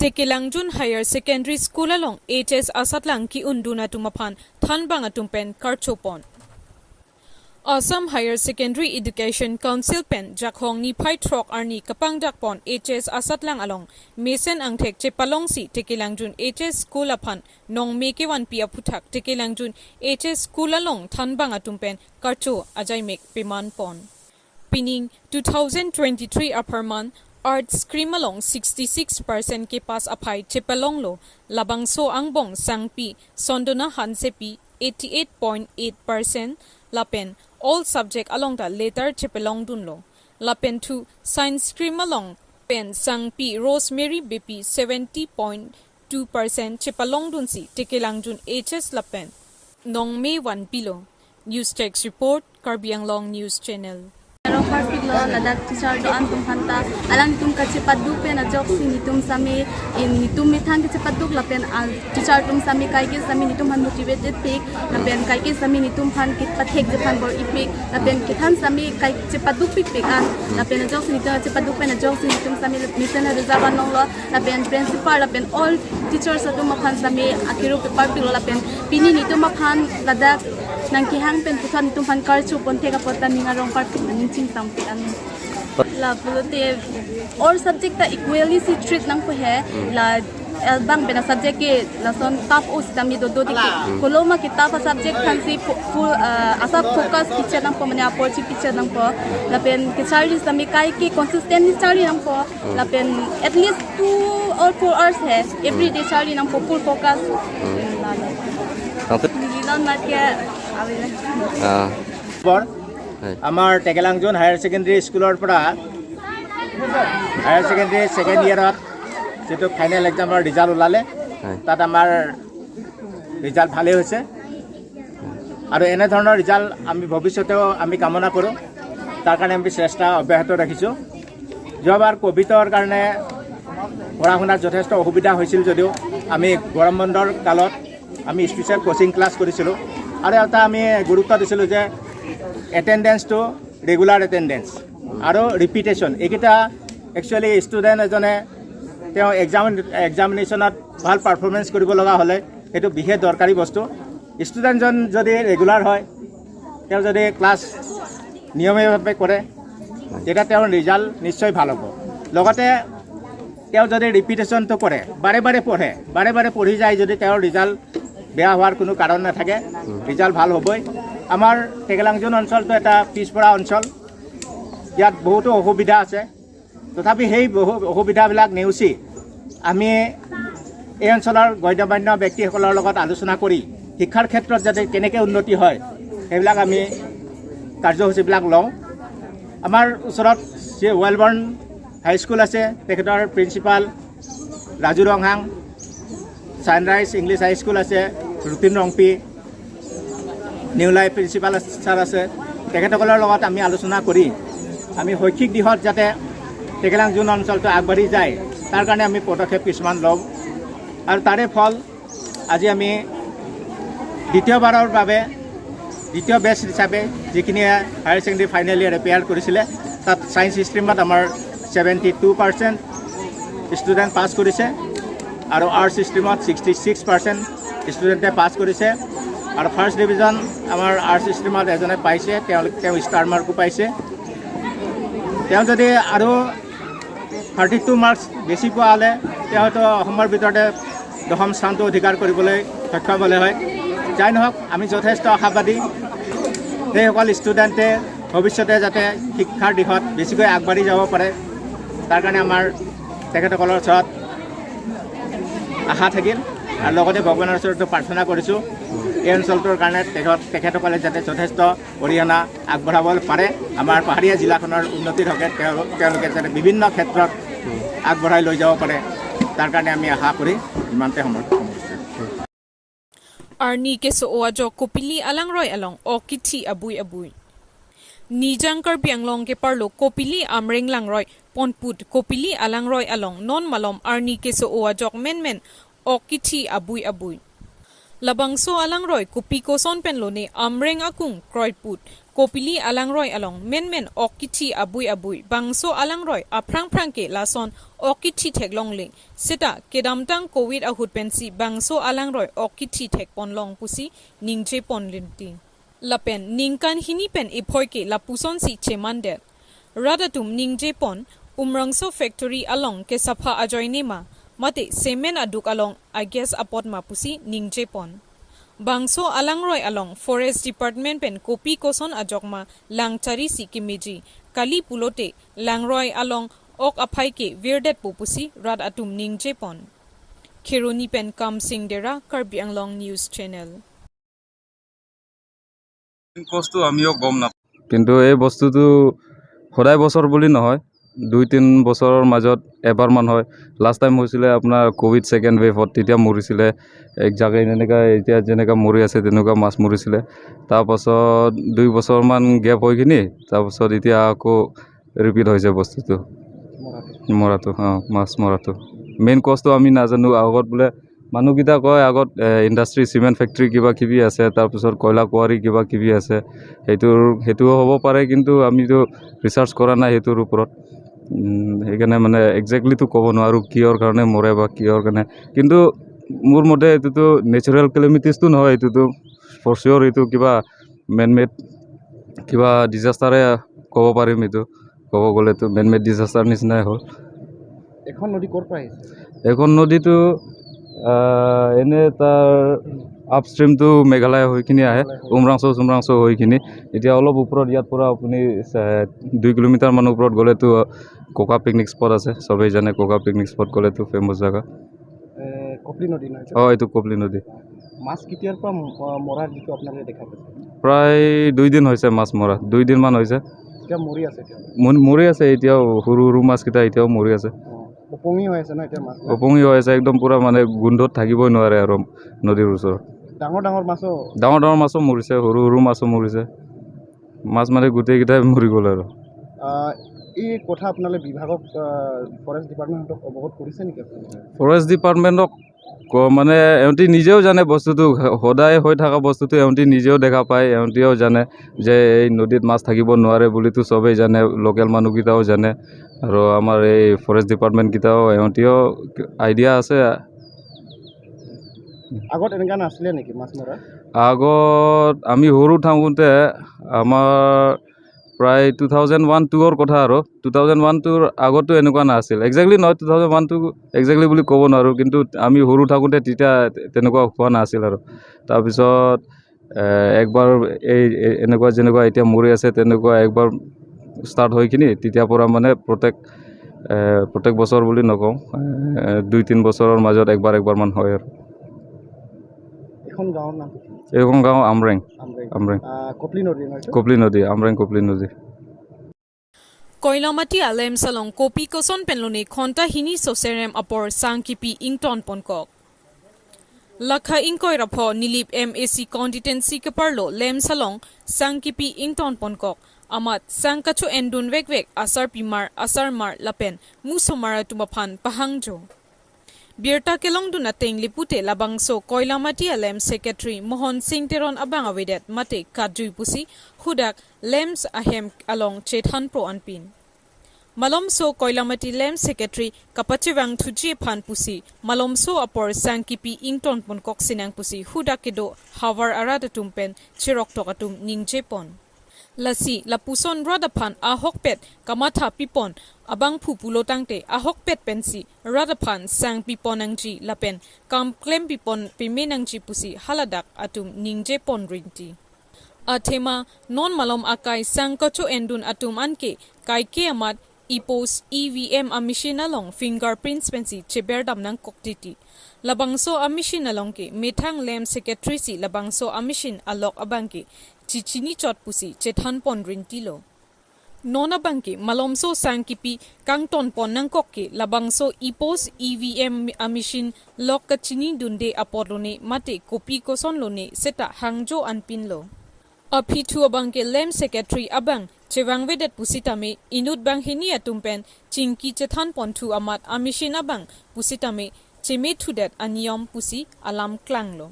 Tekilangjun Higher Secondary School along HS Asatlang ki unduna tumapan thanbang atumpen karchopon. Assam Higher Secondary Education Council pen jakhong ni phai throk arni kapang jakpon HS Asatlang along mesen angthek chepalong si Tekilangjun HS School apan nong meke wan pia puthak Tekilangjun HS School along thanbang atumpen karcho ajaimek piman pon. Pining 2023 upper month Art Scream along 66% ke pas apai chepalong lo labangso angbong sangpi sondona hansepi 88.8% lapen all subject along the later chepalong dunlo lapen 2 science scream along pen sangpi rosemary bp 70.2% chepalong dunsi Tekilangjun HS lapen nong me 1 pilo news text report Karbi Anglong news channel. Lo ladak teacher do antum hanta alang tum ka chepadu pe na job si nitum sami in nitum mithang ke chepadu lapen al teacher tum sami kai ke sami nitum han motivated pik lapen kai ke sami nitum han kit pathek japan bor ipik lapen kithan sami kai chepadu pik an lapen job si nitum chepadu pe na job si nitum sami mission na rezaban nong lo lapen principal lapen all teachers atum han sami akiru pe party lo lapen pini nitum han ladak nang kihang pen putan nitum han karchu ponte ka potan ningarong party ning sampai anu la bulute और subject ta equally si treat nang po hai la bang bena subject ke la son top us tami do dikit koloma kitab subject kan si full asa focus picture nang po mane approach picture nang po la pen ke charge sami kai ke consistent charge nang po la pen at least 2 or 4 hours hai every day charge nang po full focus nilan mat ke avile আমাৰ টেকেলাংজন higher secondary স্কুলৰ পৰা higher secondary second ইয়েৰত যেটো final এক্সামৰ result ওলালে তাত আমাৰ result ভালেই হৈছে আৰু এনে ধৰণৰ ৰিজাল্ট আমি ভৱিষ্যতেও আমি কামনা কৰোঁ তাৰ কাৰণে আমি চেষ্টা অব্যাহত ৰাখিছোঁ যোৱাবাৰ কোভিডৰ কাৰণে পঢ়া শুনাত যথেষ্ট অসুবিধা হৈছিল যদিও আমি গৰম বন্ধৰ কালত আমি স্পেচিয়েল কোচিং ক্লাছ কৰিছিলোঁ আৰু এটা আমি গুৰুত্ব দিছিলোঁ যে attendance to regular attendance aro repetition ekita actually student ejone teo examination at bhal performance koribo laga hole etu bihe dorkari bostu student jon jodi regular hoy teo jodi class niyome bhabe kore eta teo result nischoy bhal hobo logote teo jodi repetition to kore bare bare pori jai jodi teo result বেয়া হোৱাৰ কোনো কাৰণ নাথাকে result ভাল হ'বই আমাৰ টেকেলাংজন অঞ্চলটো এটা পিছপৰা অঞ্চল ইয়াত বহুতো অসুবিধা আছে তথাপি সেই অসুবিধাবিলাক নেওচি আমি এই অঞ্চলৰ গণ্যমান্য ব্যক্তিসকলৰ লগত আলোচনা কৰি শিক্ষাৰ ক্ষেত্ৰত যাতে কেনেকৈ উন্নতি হয় সেইবিলাক আমি কাৰ্যসূচীবিলাক লওঁ আমাৰ ওচৰত যে ৱেলবৰ্ণ হাইস্কুল আছে তেখেতৰ principal Raju Ronghang sunrise English high school আছে Rutin Rongpi new life principal sir আছে তেখেতসকলৰ লগত আমি আলোচনা কৰি আমি শৈক্ষিক দিশত যাতে টেকেলাংজন অঞ্চলটো আগবাঢ়ি যায় তাৰ কাৰণে আমি পদক্ষেপ কিছুমান লওঁ আৰু তাৰে ফল আজি আমি দ্বিতীয়বাৰৰ বাবে দ্বিতীয় বেচ হিচাপে যিখিনি higher secondary final year appear কৰিছিলে তাত ছায়েন্স ষ্ট্ৰীমত আমাৰ 72% ষ্টুডেণ্ট পাছ কৰিছে আৰু আৰ্টছ ষ্ট্ৰীমত 66% ষ্টুডেণ্টে পাছ কৰিছে আৰু ফাৰ্ষ্ট ডিভিজন আমাৰ আৰ্টছ ষ্ট্ৰীমত এজনে পাইছে তেওঁ ষ্টাৰ মাৰ্কো পাইছে তেওঁ যদি আৰু 32 মাৰ্কছ বেছি পোৱা হ'লে তেওঁতো অসমৰ ভিতৰতে দশম স্থানটো অধিকাৰ কৰিবলৈ সক্ষম হ'লে হয় যাই নহওক আমি যথেষ্ট আশাবাদী সেইসকল ষ্টুডেণ্টে ভৱিষ্যতে যাতে শিক্ষাৰ দিশত বেছিকৈ আগবাঢ়ি যাব পাৰে তাৰ কাৰণে আমাৰ তেখেতসকলৰ ওচৰত আশা থাকিল আৰু লগতে ভগৱানৰ ওচৰত প্ৰাৰ্থনা কৰিছোঁ এই অঞ্চলটোৰ কাৰণে তেখেতসকলে যাতে যথেষ্ট অৰিহণা আগবঢ়াব পাৰে আমাৰ পাহাৰীয়া জিলাখনৰ উন্নতিৰ হকে তেওঁলোকে যাতে বিভিন্ন ক্ষেত্ৰত আগবঢ়াই লৈ যাব পাৰে তাৰ কাৰণে আমি আশা কৰি ইমানতে সমৰ্থ Arni keso oajo kopili alang roy along okiti abui Nijang Karbi Anglong ke parlo kopili amreng lang roy ponput kopili alang roy along non malom arni keso oajok men okiti abui Labangso alangroy kupi koson pen lo ne amreng akung kroiput kopili alangroy along men okiti abui bangso alangroy aprang ke lason okiti theklong ling sita kedamtang covid ahut pensi bangso alangroy okiti thek ponlong pusi ningje ponlinti lapen ningkan hini pen iphoike lapuson si chemande radatum ningje pon umrangso factory along ke sapha ajoinema mate semen aduk along I guess apot mapusi ningje pon Bangso alangroy along Forest Department pen kopi koson ajokma langchari si kimeji kali pulote langroy along ok aphai ke virdet popusi rad atum ningje pon Kironi pen kam sing dera Karbi Anglong News Channel কষ্ট আমিও গম নাপাওঁ কিন্তু এই বস্তুটো সদায় বছৰ বুলি নহয় 2-3 বছৰৰ মাজত এবাৰমান হয় লাষ্ট টাইম হৈছিলে আপোনাৰ কোভিড সেকেন্ড ৱেভত তেতিয়া মৰিছিলে এক জাগে এনেকা এতিয়া যেনেকা মৰি আছে তেনেকা মাছ মৰিছিলে তাৰ পাছত 2 বছৰমান গ্যাপ হৈ কিনি তাৰ পাছত এতিয়া আকৌ ৰিপিট হৈছে বস্তুটো মৰাটো মাছ মৰাটো মেইন কষ্ট আমি নাজানো আগত বোলে মানুহকিটা কয় আগত ইণ্ডাষ্ট্ৰি সিমেন্ট ফেক্টৰী কিবা কিবি আছে তাৰ পিছত কয়লা কোৱাৰি কিবা কিবি আছে হেতুও হ'ব পাৰে কিন্তু আমিতো ৰিসাৰ্চ কৰা নাই হেতুৰ ওপৰত সেইকাৰণে মানে এক্স্যাক্টলি তো ক'ব নোৱাৰো কিয়ৰ কাৰণে মৰে বা কিয়ৰ কাৰণে কিন্তু মোৰ মতে এটোতো নেচাৰেল ক্লেমিটিছটো নহয় এটোতো ফৰ শিওৰ এটো কিবা মেন মেড কিবা ডিজাস্টাৰে ক'ব পাৰিম এটো ক'ব গ'লে তো মেন মেড ডিজাস্টাৰ নিচিনাই হ'ল এখন নদী ক'ৰ পৰা আহিছে এখন নদীটো এনে তাৰ আপষ্ট্ৰীমটো মেঘালয় হৈ কিনি আহে উমৰাংচো হৈ কিনি এতিয়া অলপ ওপৰত ইয়াত পৰা আপুনি 2 কিলোমিটাৰ মান ওপৰত গ'লেতো কোকা পিকনিক স্পট আছে সবেই জানে কোকা পিকনিক স্পট গ'লেতো ফেমাস জাগা কপলি নদী নহয় এইটো কপলি নদী মাছ কেতিয়াৰ পৰা মৰা যিটো আপোনালোকে দেখা পাইছে প্ৰায় 2 দিন হৈছে মাছ মৰা 2 দিন মান হৈছে এতিয়া মৰি আছে মৰি আছে এতিয়াও সৰু মাছকেইটা এতিয়াও মৰি আছে উপঙি হৈ আছে না এতিয়া মাছ উপঙি হৈ আছে একদম পুৰা মানে গোন্ধত থাকিবই নোৱাৰে আৰু নদীৰ ওচৰত ডাঙৰ মাছো মৰিছে সৰু মাছো মৰিছে মাছ মানে গোটেইকেইটাই মৰি গ'ল আৰু এই কথা আপোনালোকে বিভাগক ফৰেষ্ট ডিপাৰ্টমেণ্টক অৱগত কৰিছে নেকি ফৰেষ্ট ডিপাৰ্টমেণ্টক মানে এওঁতি নিজেও জানে বস্তুটো সদায় হৈ থকা বস্তুটো এওঁতি নিজেও দেখা পায় এওঁতিও জানে যে এই নদীত মাছ থাকিব নোৱাৰে বুলিতো সবেই জানে লোকেল মানুহকেইটাও জানে আৰু আমাৰ এই ফৰেষ্ট ডিপাৰ্টমেণ্টকেইটাও এওঁতিও আইডিয়া আছে আগত এনেকা নাছিলে নেকি মাছ মৰা আগত আমি সৰু থাকোঁতে আমাৰ প্ৰায় 2001-2ৰ কথা আৰু 2001-2ৰ আগতো এনেকুৱা নাছিল এক্স্যাক্টলি নহয় 2001-2 এক্স্যাক্টলি বুলি ক'ব নোৱাৰো কিন্তু আমি সৰু থাকোঁতে তেতিয়া তেনেকুৱা হোৱা নাছিল আৰু তাৰপিছত একবাৰ এই এনেকুৱা যেনেকুৱা এতিয়া মৰি আছে তেনেকুৱা একবাৰ ষ্টাৰ্ট হৈ কিনি তেতিয়াৰ পৰা মানে প্ৰত্যেক বছৰ বুলি নকওঁ 2-3 বছৰৰ মাজত একবাৰ মান হয় আৰু এখন গাঁও আমৰেং কপলি নদী আমৰেং কপলি নদী Koilamati alem salong kopi koson penlone khonta hini soserem apor sangkipi ington ponkok Lakha ingkoi rapho nilip MAC competency keparlo lem salong sangkipi ington ponkok amat sangkachu endun wek asar mar lapen musomara tumaphan pahangjo Birta kelong dunateng lipute labangso Koilamati alem secretary Mohon Singh Teron abang awedet mate kadjui pusi hudak lems ahem along chethan pro anpin Malomso Koilamati lem secretary kapachewang thuji phan pusi malomso apor sangkipi ington pon kok sinang pusi hudakedo hawar arada tumpen chirok tokatum ningje pon Lasi lapuson radaphan ahokpet kamatha pipon abang phupulo tangte ahokpet pensi radaphan sang piponangji lapen kam klem pipon pimenangji pusi haladak atum ningje pon rinti Athema non malom akai sangkacho endun atum anke kaike amat ipos EVM machine along fingerprints pensi cheberdam nang koktiti labangso machine along ke methang lem secretary si labangso machine alok abangke chichini chot pusi chethan pon rintilo nona bangke malomso sangkipi kangton pon nang kokke labangso ipos EVM machine lok kachini dunde apolone mate kopi koson lone seta hangjo anpinlo Apithu abangke lem secretary abang chewang vedet pusitame inut bang hini atumpen chingki chethan pontu amat amishin abang pusitame cheme thudet aniyom pusi alam klanglo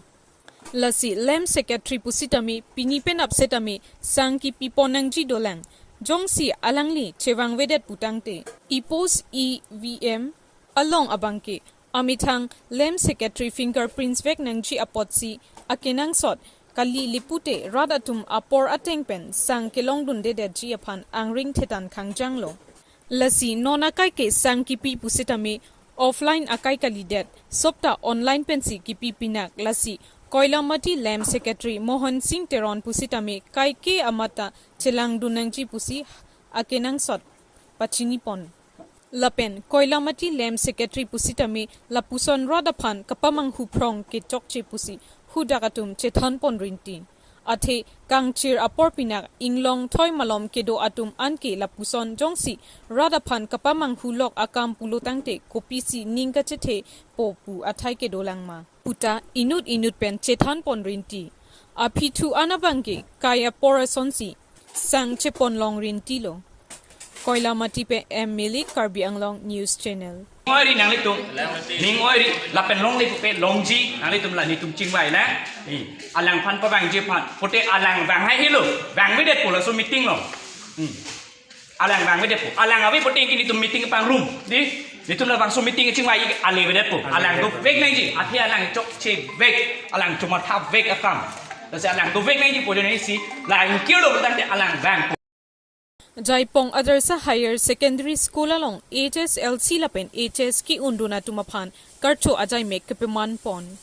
lasi lem secretary pusitami pinipen upsetami sangki piponangji dolang jongsi alangli chewang vedet putangte ipos evm along abangke amithang lem secretary fingerprints vek nangji apotsi akenang sot kali lipute radatum apor atengpen sang kelong dunde deji aphan angring thetan khangjanglo lasi nona kai ke sang kipi pusitami offline akai kali det sopta online pensi kipi pinak lasi koilamati lem secretary mohan singh teron pusitami kai ke amata chelang dunangji pusi akenang sot pachini pon lapen koilamati lem secretary pusitami lapuson rodaphan kapamang huprong ke chokche pusi hudagatum chethan pon rinti athe kangchir apor pinak inglong thoi malom kedo atum anke lapuson jongsi radaphan kapamang hulok akam pulotangte kopisi ningka chethe popu athai kedo langma puta inut pen chethan pon rinti apithu anabangke kaya porasonsi sang chepon long rinti lo koilamati pe emily Karbi Anglong news channel ngoi nang li tum ning ngoi ri la pen long li pe long ji nang li tum la ni tum ching wai la alang phan pa bang je phan pote alang bang hai hi lo bang we det pu la so meeting lo alang bang we det pu alang awi pote ki ni tum meeting pang room ni tum la bang so meeting ching wai ale we det pu alang go vek nang ji athi alang chok che vek alang chuma thap vek akam la se alang go vek nang ji po ni si la in kyo lo ban de alang bang Jaipong Adarsa Higher Secondary School along HSLC lapen HS ki unduna tumaphan karcho ajai mek kepeman pon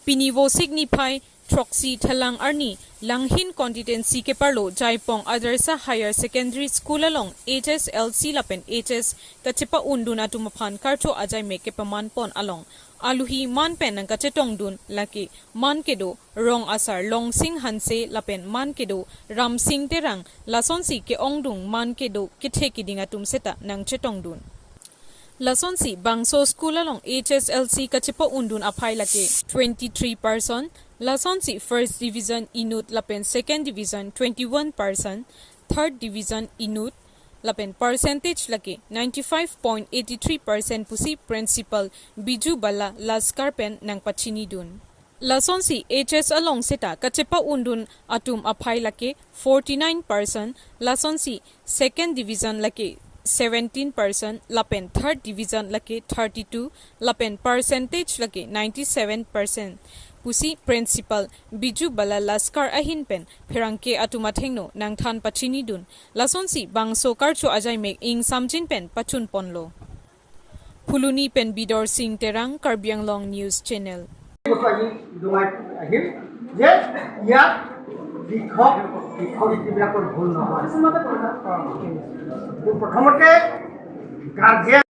pinivo signify troxy thalang arni langhin constituency ke parlo Jaipong Adarsa Higher Secondary School along HSLC lapen HS kachepa unduna tumaphan karcho ajai mek kepeman pon along aluhi man pen nang kachetong dun laki man kedo rong asar long sing hanse lapen man kedo ram sing terang lasonsi ke ongdung man kedo kithe kidinga tum seta nang chetong dun lasonsi bangso school along HSLC kachepa undun aphai lake 23% lasonsi first division inut lapen second division 21% third division inut lapen percentage laki 95.83% pusi principal biju bala laskar pen nang pachini dun lasonsi HS along seta kachepa undun atum aphai lake 49% lasonsi second division lake 17% lapen third division lake 32 lapen percentage lake 97% pusi principal biju bala laskar ahin pen pherangke atumathengno nangthan pachini dun lasonsi bangso karcho ajai mek ing samjin pen pachun ponlo phuluni pen bidor sing terang Karbi Anglong news channel যে ইয়াত লিখক লিখকবিলাকৰ ভুল নহয় প্ৰথমতে guardian